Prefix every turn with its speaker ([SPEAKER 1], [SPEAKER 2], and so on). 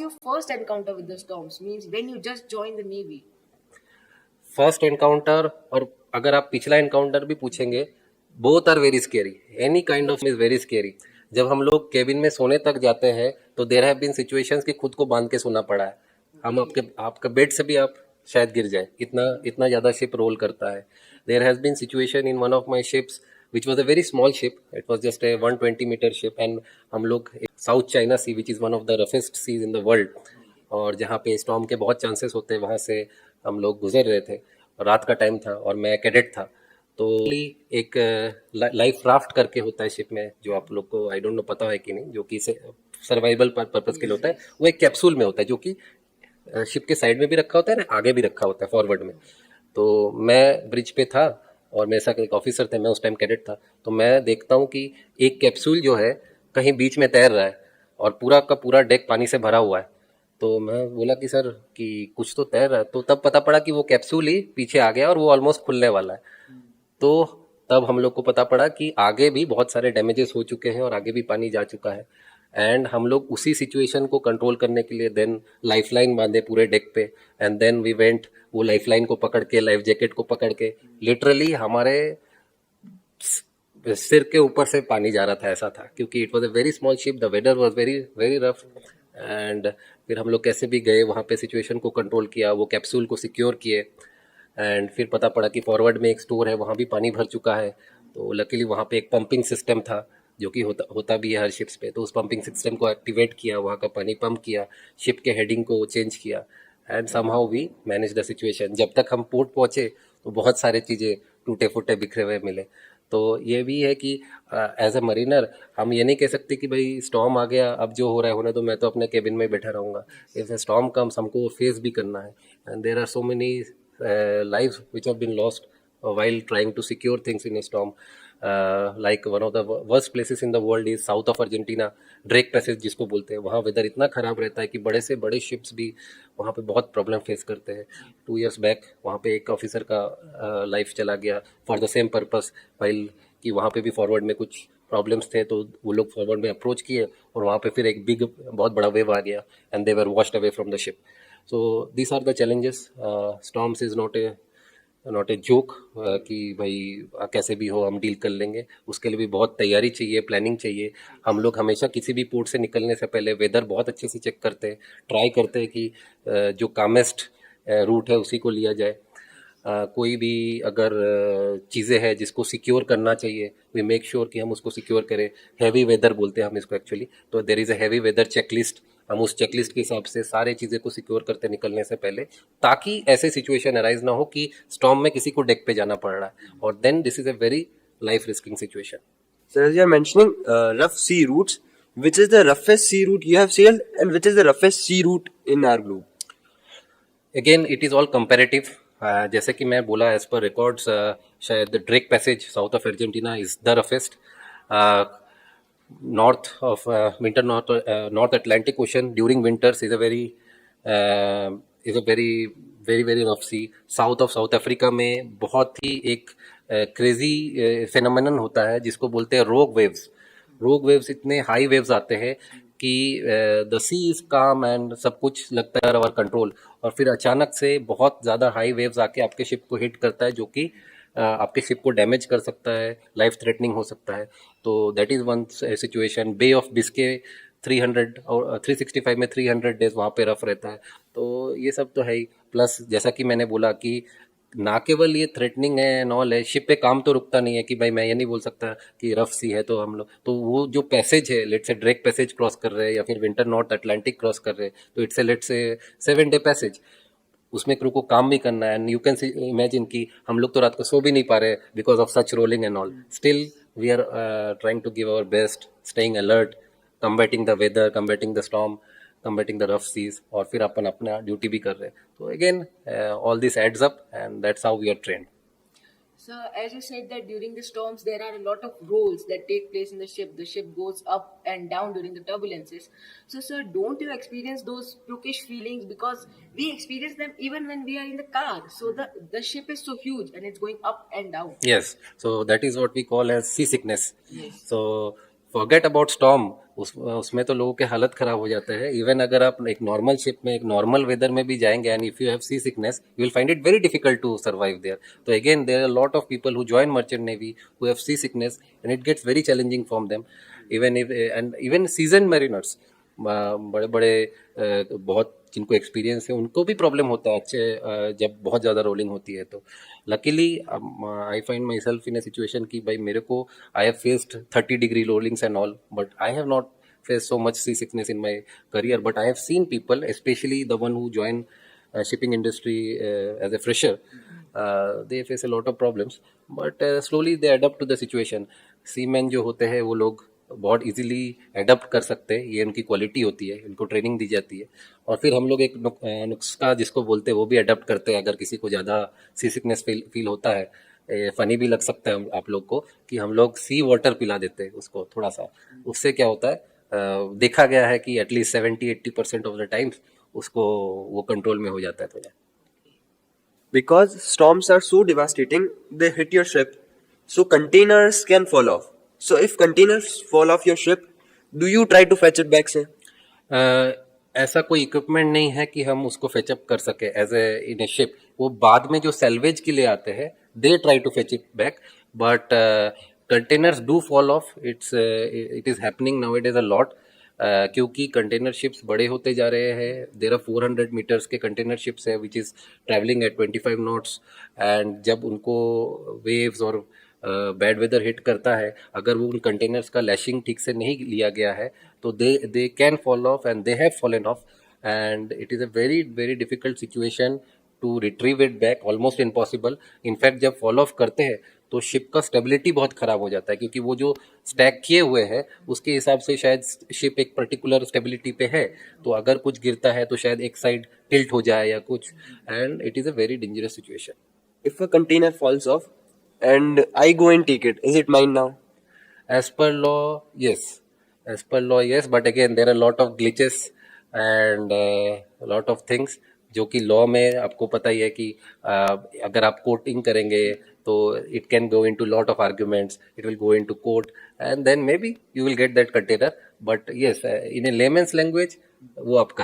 [SPEAKER 1] your first encounter with the storms? Means when you just joined the Navy.
[SPEAKER 2] First encounter, और अगर आप पिछला encounter भी पूछेंगे, both are very scary. Any kind of is very scary. जब हम लोग केबिन में सोने तक जाते हैं तो देयर हैव बीन सिचुएशंस कि खुद को बांध के सोना पड़ा है. हम आपका बेड से भी आप शायद गिर जाए, इतना इतना ज़्यादा शिप रोल करता है. There has been situation in one of my ships which was a very small ship. It was just a 120-meter ship, and हम लोग South China Sea, which is one of the roughest seas in the world, और जहाँ पे storm के बहुत chances होते हैं, वहाँ से हम लोग गुजर रहे थे. रात का टाइम था और मैं कैडेट था. तो एक लाइफ राफ्ट करके होता है शिप में, जो आप लोग को आई डोंट नो पता है कि नहीं, जो कि सर्वाइवल पर्पज के लिए होता है. वो एक कैप्सूल में होता है जो कि शिप के साइड में भी रखा होता है, आगे भी रखा होता है फॉरवर्ड में. तो मैं ब्रिज पे था और मेरे साथ एक ऑफिसर थे, मैं उस टाइम कैडेट था. तो मैं देखता हूँ कि एक कैप्सूल जो है कहीं बीच में तैर रहा है और पूरा का पूरा डेक पानी से भरा हुआ है. तो मैं बोला कि सर कि कुछ तो तैर रहा है. तो तब पता पड़ा कि वो कैप्सूल ही पीछे आ गया और वो ऑलमोस्ट खुलने वाला है. तो तब हम लोग को पता पड़ा कि आगे भी बहुत सारे डैमेजेस हो चुके हैं और आगे भी पानी जा चुका है. एंड हम लोग उसी सिचुएशन को कंट्रोल करने के लिए देन लाइफलाइन बांधे पूरे डेक पे. एंड देन वी वेंट, वो लाइफलाइन को पकड़ के, लाइफ जैकेट को पकड़ के, लिटरली हमारे सिर के ऊपर से पानी जा रहा था, ऐसा था. क्योंकि it was a very small ship, the weather was very very rough. And फिर हम लोग कैसे भी गए वहाँ पे, सिचुएशन को कंट्रोल किया, वो कैप्सूल को सिक्योर किए. एंड फिर पता पड़ा कि फॉरवर्ड में एक स्टोर है, वहाँ भी पानी भर चुका है. तो लकीली वहाँ पे एक पंपिंग सिस्टम था, जो कि होता भी है हर शिप्स पे. तो उस पंपिंग सिस्टम को एक्टिवेट किया, वहाँ का पानी पंप किया, शिप के हेडिंग को चेंज किया. And somehow we manage the situation. जब तक हम पोर्ट पहुँचे तो बहुत सारे चीज़ें टूटे फूटे बिखरे हुए मिले. तो ये भी है कि एज अ मरीनर हम ये नहीं कह सकते कि भाई स्टॉर्म आ गया, अब जो हो रहा है होने दो, मैं तो अपने केबिन में बैठा रहूँगा. इफ ए स्टॉर्म कम्स, हमको फेस भी करना है. And there are so many lives which have been lost while trying to secure things in a storm. Like one of the worst places in the world is south of Argentina, Drake passage जिसको बोलते हैं. वहाँ weather इतना ख़राब रहता है कि बड़े से बड़े शिप्स भी वहाँ पे बहुत प्रॉब्लम फेस करते हैं. 2 years बैक वहाँ पे एक ऑफिसर का लाइफ चला गया for the same purpose. While कि वहाँ पे भी फॉरवर्ड में कुछ प्रॉब्लम्स थे, तो वो लोग फॉरवर्ड में अप्रोच किए और वहाँ पे फिर एक बिग बहुत बड़ा वेव आ गया and they were washed away from the ship. So these are the challenges. Storms is not a joke कि भाई कैसे भी हो हम डील कर लेंगे. उसके लिए भी बहुत तैयारी चाहिए, प्लानिंग चाहिए. हम लोग हमेशा किसी भी पोर्ट से निकलने से पहले वेदर बहुत अच्छे से चेक करते हैं, ट्राई करते हैं कि जो कामेस्ट रूट है उसी को लिया जाए. कोई भी अगर चीज़ें हैं जिसको सिक्योर करना चाहिए, वी मेक श्योर कि हम उसको सिक्योर करें. हैवी वेदर बोलते हैं हम इसको एक्चुअली. तो there is a heavy weather checklist. हम उस चेकलिस्ट के हिसाब से सारे चीज़ें को सिक्योर करते निकलने से पहले, ताकि ऐसे सिचुएशन अराइज ना हो कि स्टॉर्म में किसी को डेक पे जाना पड़ रहा है. और then this is a very life risking situation.
[SPEAKER 3] So as you are mentioning rough sea routes, which is the roughest sea route you have sailed and which is the roughest sea route in our globe?
[SPEAKER 2] Again it is all comparative. जैसे कि मैं बोला, as per records शायद Drake passage south of Argentina is the roughest. north of winter north Atlantic Ocean during winters is a very rough sea. South of South Africa में बहुत ही एक crazy phenomenon होता है जिसको बोलते हैं रोग वेव्स. रोग वेव्स इतने हाई वेव्स आते हैं कि द सी इज काम एंड सब कुछ लगता है अवर कंट्रोल, और फिर अचानक से बहुत ज़्यादा हाई वेव्स आके आपके शिप को हिट करता है, जो कि आपके शिप को डैमेज कर सकता है, लाइफ थ्रेटनिंग हो सकता है. तो that is one situation. Bay of Biscay 300 और 365 में 300 डेज वहाँ पे रफ रहता है. तो ये सब तो है ही. प्लस जैसा कि मैंने बोला कि ना केवल ये थ्रेटनिंग है एंड ऑल है, शिप पे काम तो रुकता नहीं है कि भाई मैं ये नहीं बोल सकता कि रफ सी है तो हम लोग, तो वो जो पैसेज है, let's say Drake passage cross कर रहे हैं या फिर विंटर नॉर्थ अटलांटिक क्रॉस कर रहे हैं, तो it's a let's say 7 day passage. उसमें क्रू को काम भी करना है. एंड यू कैन इमेजिन कि हम लोग तो रात को सो भी नहीं पा रहे because of such rolling and all. Still we are trying to give our best, staying alert, combating the weather, combating the storm, combating the rough seas, और फिर अपन अपना ड्यूटी भी कर रहे हैं. तो again all this adds up and that's how we are trained.
[SPEAKER 1] So, as you said that during the storms there are a lot of rolls that take place in the ship. The ship goes up and down during the turbulences. So, sir, don't you experience those pluckish feelings? Because we experience them even when we are in the car. So, the ship is so huge and it's going up and down.
[SPEAKER 2] Yes, so that is what we call as seasickness.
[SPEAKER 1] Yes.
[SPEAKER 2] So forget about storm, उसमें तो लोगों के हालत खराब हो जाते हैं. Even अगर आप एक नॉर्मल शिप में एक नॉर्मल वेदर में भी जाएंगे and if you have sea sickness you will find it very difficult to survive there. तो again there are lot of people who join merchant navy who have sea sickness and it gets very challenging for them. Even seasoned mariners, बड़े बड़े बहुत जिनको experience है उनको भी problem होता है अच्छे जब बहुत ज़्यादा रोलिंग होती है. तो luckily I find my self in A situation कि भाई मेरे को I have faced 30-degree Rawlings and all, but I have not faced so much sea sickness in my career. But I have seen people, especially the one who join shipping industry as a fresher, they face a lot of problems. But slowly they adapt to the situation. Seamen जो होते हैं वो लोग बहुत easily adapt कर सकते हैं, ये उनकी क्वालिटी होती है, इनको ट्रेनिंग दी जाती है. और फिर हम लोग एक नुस्खा जिसको बोलते हैं वो भी अडप्ट करते हैं. अगर किसी को ज़्यादा सी सिकनेस फील होता है, फनी भी लग सकता है आप लोग को, कि हम लोग सी वाटर पिला देते हैं उसको थोड़ा सा. उससे क्या होता है, देखा गया है कि एटलीस्ट 70-80% ऑफ द टाइम्स उसको वो कंट्रोल में हो जाता है थोड़ा.
[SPEAKER 3] Because storms are so devastating, they hit your ship, so containers can fall off. So if containers fall off your ship, do you try to fetch it back, sir?
[SPEAKER 2] ऐसा कोई equipment नहीं है कि हम उसको फेचअप कर सके as a in A ship. वो बाद में जो सैल्वेज के लिए आते हैं they try to fetch it back, but containers do fall off. It is happening nowadays a lot, क्योंकि कंटेनर शिप्स बड़े होते जा रहे हैं. देयर आर 400 मीटर्स के कंटेनर शिप्स है which is travelling at 25 knots. And जब उनको वेव्स और बैड वेदर हिट करता है, अगर वो उन कंटेनर्स का लैशिंग ठीक से नहीं लिया गया है तो they can fall off and they have fallen off. And it is a very very difficult situation to retrieve it back, almost impossible. In fact जब फॉल ऑफ करते हैं तो शिप का स्टेबिलिटी बहुत खराब हो जाता है, क्योंकि वो जो स्टैक किए हुए हैं उसके हिसाब से शायद शिप एक पर्टिकुलर स्टेबिलिटी पे है, तो अगर कुछ गिरता है तो शायद एक साइड टिल्ट हो जाए या कुछ. And it is a very dangerous situation.
[SPEAKER 3] If a container falls off and I go and take it, is it mine now?
[SPEAKER 2] As per law, yes. As per law, yes. But again, there are a lot of glitches and a lot of things जो कि law में आपको पता ही है कि अगर आप courting करेंगे तो it can go into lot of arguments, it will go into court and then may be you will get that container. But yes, in a layman's language वो आपका है.